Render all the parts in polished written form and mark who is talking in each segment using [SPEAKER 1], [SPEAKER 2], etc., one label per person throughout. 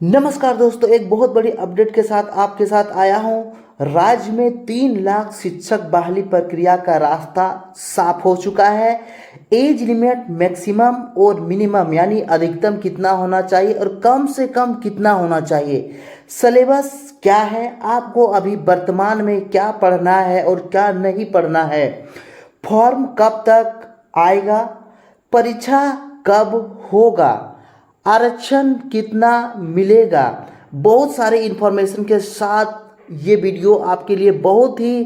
[SPEAKER 1] नमस्कार दोस्तों, एक बहुत बड़ी अपडेट के साथ आपके साथ आया हूं। राज्य में 3 लाख शिक्षक बहाली प्रक्रिया का रास्ता साफ हो चुका है। एज लिमिट मैक्सिमम और मिनिमम यानी अधिकतम कितना होना चाहिए और कम से कम कितना होना चाहिए, सिलेबस क्या है, आपको अभी वर्तमान में क्या पढ़ना है और क्या नहीं पढ़ना है, फॉर्म कब तक आएगा, परीक्षा कब होगा, आरक्षण कितना मिलेगा, बहुत सारे इन्फॉर्मेशन के साथ ये वीडियो आपके लिए बहुत ही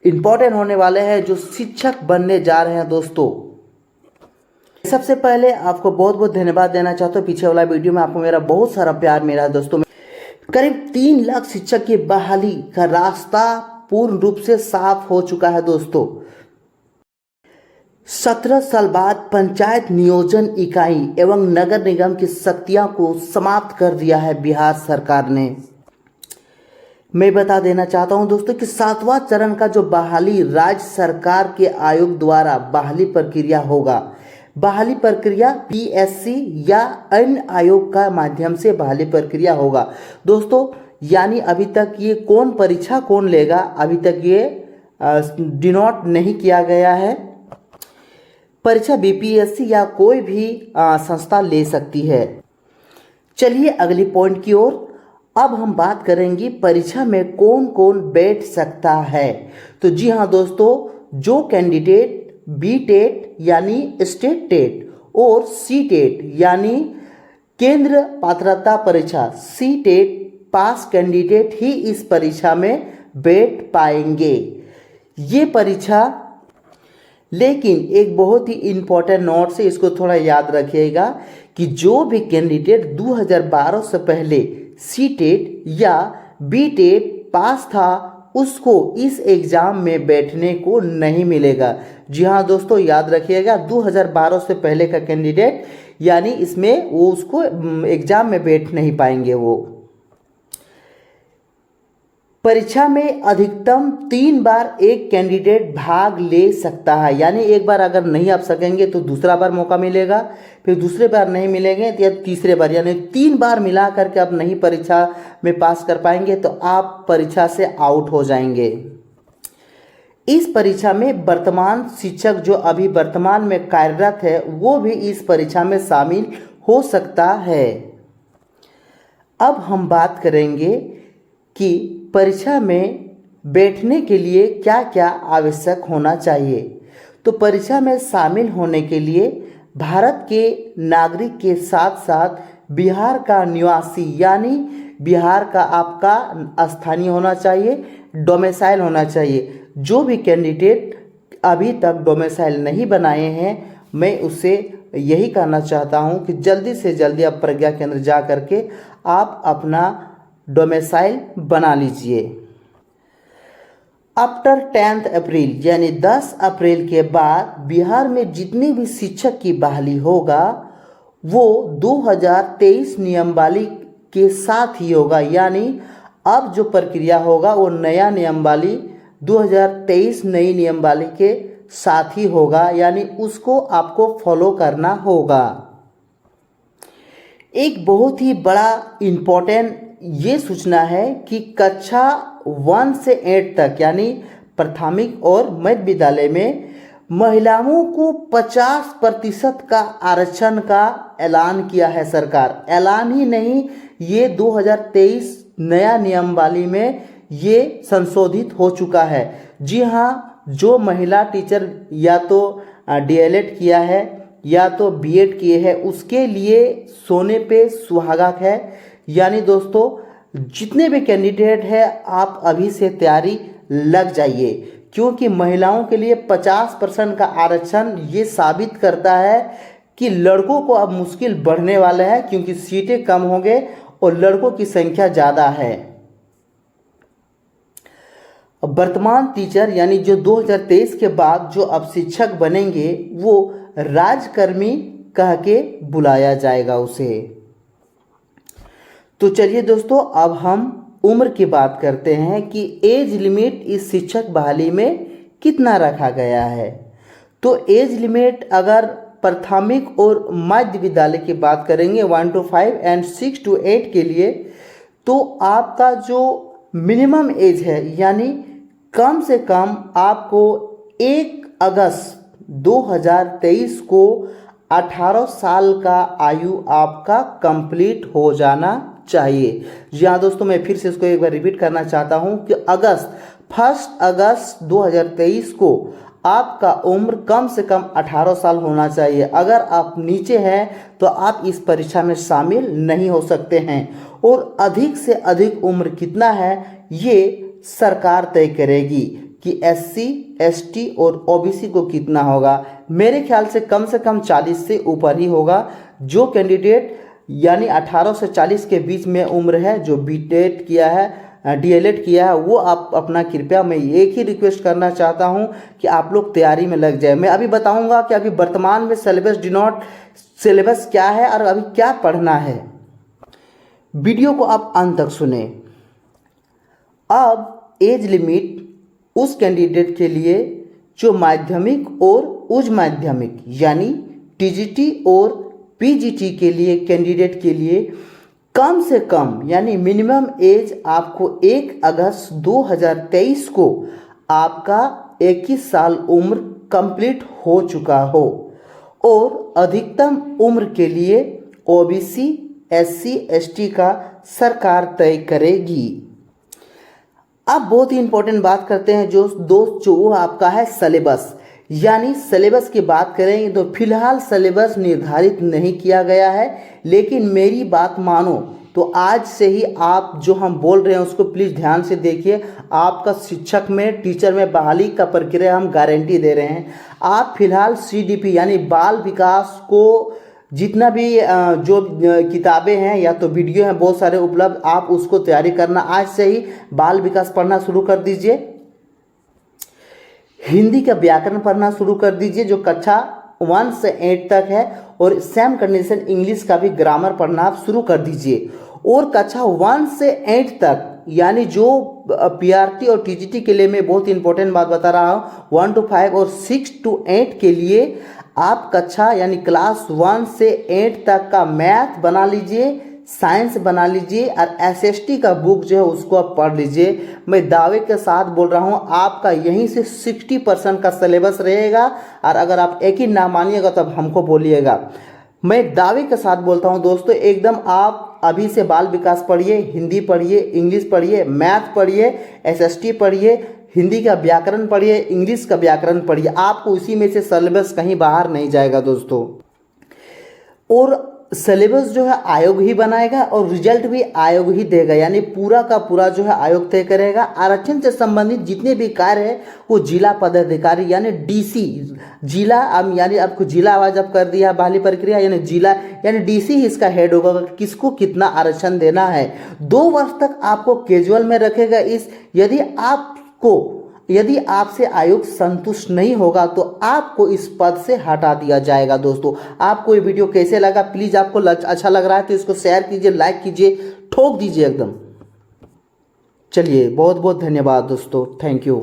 [SPEAKER 1] इम्पोर्टेंट होने वाले हैं जो शिक्षक बनने जा रहे हैं। दोस्तों, सबसे पहले आपको बहुत बहुत धन्यवाद देना चाहता हूँ। पीछे वाला वीडियो में आपको मेरा बहुत सारा प्यार मिला है। दोस्तों, करीब 3 लाख शिक्षक की बहाली का रास्ता पूर्ण रूप से साफ हो चुका है। दोस्तों, 17 साल बाद पंचायत नियोजन इकाई एवं नगर निगम की शक्तियां को समाप्त कर दिया है बिहार सरकार ने। मैं बता देना चाहता हूं दोस्तों कि 7वां चरण का जो बहाली राज्य सरकार के आयोग द्वारा बहाली प्रक्रिया होगा, बहाली प्रक्रिया पीएससी या अन्य आयोग का माध्यम से बहाली प्रक्रिया होगा। दोस्तों, यानी अभी तक ये कौन परीक्षा कौन लेगा, अभी तक ये डिनोट नहीं किया गया है। परीक्षा बीपीएससी या कोई भी संस्था ले सकती है। चलिए अगली पॉइंट की ओर। अब हम बात करेंगे परीक्षा में कौन कौन बैठ सकता है। तो जी हाँ दोस्तों, जो कैंडिडेट बी टेट यानी स्टेट टेट और सी टेट यानी केंद्र पात्रता परीक्षा सी टेट पास कैंडिडेट ही इस परीक्षा में बैठ पाएंगे। ये परीक्षा, लेकिन एक बहुत ही इम्पोर्टेंट नोट से इसको थोड़ा याद रखिएगा कि जो भी कैंडिडेट 2012 से पहले सी टेट या बी टेट पास था उसको इस एग्ज़ाम में बैठने को नहीं मिलेगा। जी हाँ दोस्तों, याद रखिएगा 2012 से पहले का कैंडिडेट यानी इसमें वो उसको एग्ज़ाम में बैठ नहीं पाएंगे। वो परीक्षा में अधिकतम 3 बार एक कैंडिडेट भाग ले सकता है। यानी एक बार अगर नहीं आप सकेंगे तो दूसरा बार मौका मिलेगा, फिर दूसरे बार नहीं मिलेंगे तो या तीसरे बार, यानी 3 बार मिला करके आप नहीं परीक्षा में पास कर पाएंगे तो आप परीक्षा से आउट हो जाएंगे। इस परीक्षा में वर्तमान शिक्षक जो अभी वर्तमान में कार्यरत है वो भी इस परीक्षा में शामिल हो सकता है। अब हम बात करेंगे कि परीक्षा में बैठने के लिए क्या क्या आवश्यक होना चाहिए। तो परीक्षा में शामिल होने के लिए भारत के नागरिक के साथ साथ बिहार का निवासी यानी बिहार का आपका स्थानीय होना चाहिए, डोमिसाइल होना चाहिए। जो भी कैंडिडेट अभी तक डोमिसाइल नहीं बनाए हैं, मैं उससे यही कहना चाहता हूं कि जल्दी से जल्दी आप प्रज्ञा केंद्र जा करके आप अपना डोमिसाइल बना लीजिए। आफ्टर 10 अप्रैल यानी 10 अप्रैल के बाद बिहार में जितने भी शिक्षक की बहाली होगा वो 2023 नियमावली के साथ ही होगा। यानी अब जो प्रक्रिया होगा वो नया नियमावली 2023 नई नियमावली के साथ ही होगा, यानी उसको आपको फॉलो करना होगा। एक बहुत ही बड़ा इम्पोर्टेंट ये सूचना है कि कक्षा 1 से 8 तक यानी प्राथमिक और मध्य विद्यालय में महिलाओं को 50% का आरक्षण का ऐलान किया है सरकार। ऐलान ही नहीं, ये 2023 नया नियमावली में ये संशोधित हो चुका है। जी हाँ, जो महिला टीचर या तो डीएलएड किया है या तो बीएड किए हैं उसके लिए सोने पे सुहागा है। यानी दोस्तों, जितने भी कैंडिडेट हैं आप अभी से तैयारी लग जाइए, क्योंकि महिलाओं के लिए 50% का आरक्षण ये साबित करता है कि लड़कों को अब मुश्किल बढ़ने वाला है, क्योंकि सीटें कम होंगे और लड़कों की संख्या ज़्यादा है। वर्तमान टीचर यानी जो 2023 के बाद जो अब शिक्षक बनेंगे वो राजकर्मी कह के बुलाया जाएगा उसे। तो चलिए दोस्तों, अब हम उम्र की बात करते हैं कि एज लिमिट इस शिक्षक बहाली में कितना रखा गया है। तो एज लिमिट अगर प्राथमिक और मध्य विद्यालय की बात करेंगे 1 to 5 एंड 6 to 8 के लिए, तो आपका जो मिनिमम एज है यानी कम से कम आपको 1 अगस्त 2023 को 18 साल का आयु आपका कंप्लीट हो जाना चाहिए। जी हाँ दोस्तों, मैं फिर से इसको एक बार रिपीट करना चाहता हूँ कि 1 अगस्त 2023 को आपका उम्र कम से कम 18 साल होना चाहिए। अगर आप नीचे हैं तो आप इस परीक्षा में शामिल नहीं हो सकते हैं। और अधिक से अधिक उम्र कितना है ये सरकार तय करेगी कि SC, ST और OBC को कितना होगा। मेरे ख्याल से कम 40 से ऊपर ही होगा। जो कैंडिडेट यानी 18 से 40 के बीच में उम्र है, जो BTET किया है, DLED किया है, वो आप अपना कृपया, मैं एक ही रिक्वेस्ट करना चाहता हूं कि आप लोग तैयारी में लग जाए। मैं अभी बताऊंगा कि अभी वर्तमान में सिलेबस क्या है और अभी क्या पढ़ना है। वीडियो को आप अंत तक सुने। अब एज लिमिट उस कैंडिडेट के लिए जो माध्यमिक और उच्च माध्यमिक यानी TGT और PGT के लिए कैंडिडेट के लिए कम से कम यानी मिनिमम एज आपको 1 अगस्त 2023 को आपका 21 साल उम्र कंप्लीट हो चुका हो और अधिकतम उम्र के लिए OBC, SC, ST का सरकार तय करेगी। अब बहुत ही इंपॉर्टेंट बात करते हैं जो दोस्त, जो आपका है सिलेबस। यानी सिलेबस की बात करेंगे तो फिलहाल सिलेबस निर्धारित नहीं किया गया है, लेकिन मेरी बात मानो तो आज से ही आप जो हम बोल रहे हैं उसको प्लीज़ ध्यान से देखिए। आपका शिक्षक में, टीचर में बहाली का प्रक्रिया हम गारंटी दे रहे हैं। आप फिलहाल CDP यानी बाल विकास को जितना भी जो किताबें हैं या तो वीडियो हैं बहुत सारे उपलब्ध, आप उसको तैयारी करना। आज से ही बाल विकास पढ़ना शुरू कर दीजिए। हिंदी का व्याकरण पढ़ना शुरू कर दीजिए जो कक्षा 1 से 8 तक है, और सेम कंडीशन इंग्लिश का भी ग्रामर पढ़ना आप शुरू कर दीजिए। और कक्षा 1 से 8 तक यानी जो PRT और TGT के लिए मैं बहुत इंपॉर्टेंट बात बता रहा हूँ, 1 to 5 और 6 to 8 के लिए आप कक्षा यानी क्लास 1 से 8 तक का मैथ बना लीजिए, साइंस बना लीजिए और SST का बुक जो है उसको आप पढ़ लीजिए। मैं दावे के साथ बोल रहा हूँ आपका यहीं से 60% का सिलेबस रहेगा, और अगर आप एक ही ना मानिएगा तब हमको बोलिएगा। मैं दावे के साथ बोलता हूँ दोस्तों, एकदम आप अभी से बाल विकास पढ़िए, हिंदी पढ़िए, इंग्लिश पढ़िए, मैथ पढ़िए, SST पढ़िए, हिंदी का व्याकरण पढ़िए, इंग्लिश का व्याकरण पढ़िए। आपको इसी में से सिलेबस कहीं बाहर नहीं जाएगा दोस्तों। और सिलेबस जो है आयोग ही बनाएगा और रिजल्ट भी आयोग ही देगा, यानी पूरा का पूरा जो है आयोग तय करेगा। आरक्षण से संबंधित जितने भी कार्य है वो जिला पदाधिकारी यानी DC, जिला यानी आपको जिला आवाज अब कर दिया बहाली प्रक्रिया, यानी जिला यानी DC ही इसका हेड होगा किसको कितना आरक्षण देना है। 2 वर्ष तक आपको कैजुअल में रखेगा। यदि आपसे आयोग संतुष्ट नहीं होगा तो आपको इस पद से हटा दिया जाएगा। दोस्तों आपको ये वीडियो कैसे लगा, प्लीज़ आपको अच्छा लग रहा है तो इसको शेयर कीजिए, लाइक कीजिए, ठोक दीजिए एकदम। चलिए, बहुत बहुत धन्यवाद दोस्तों, थैंक यू।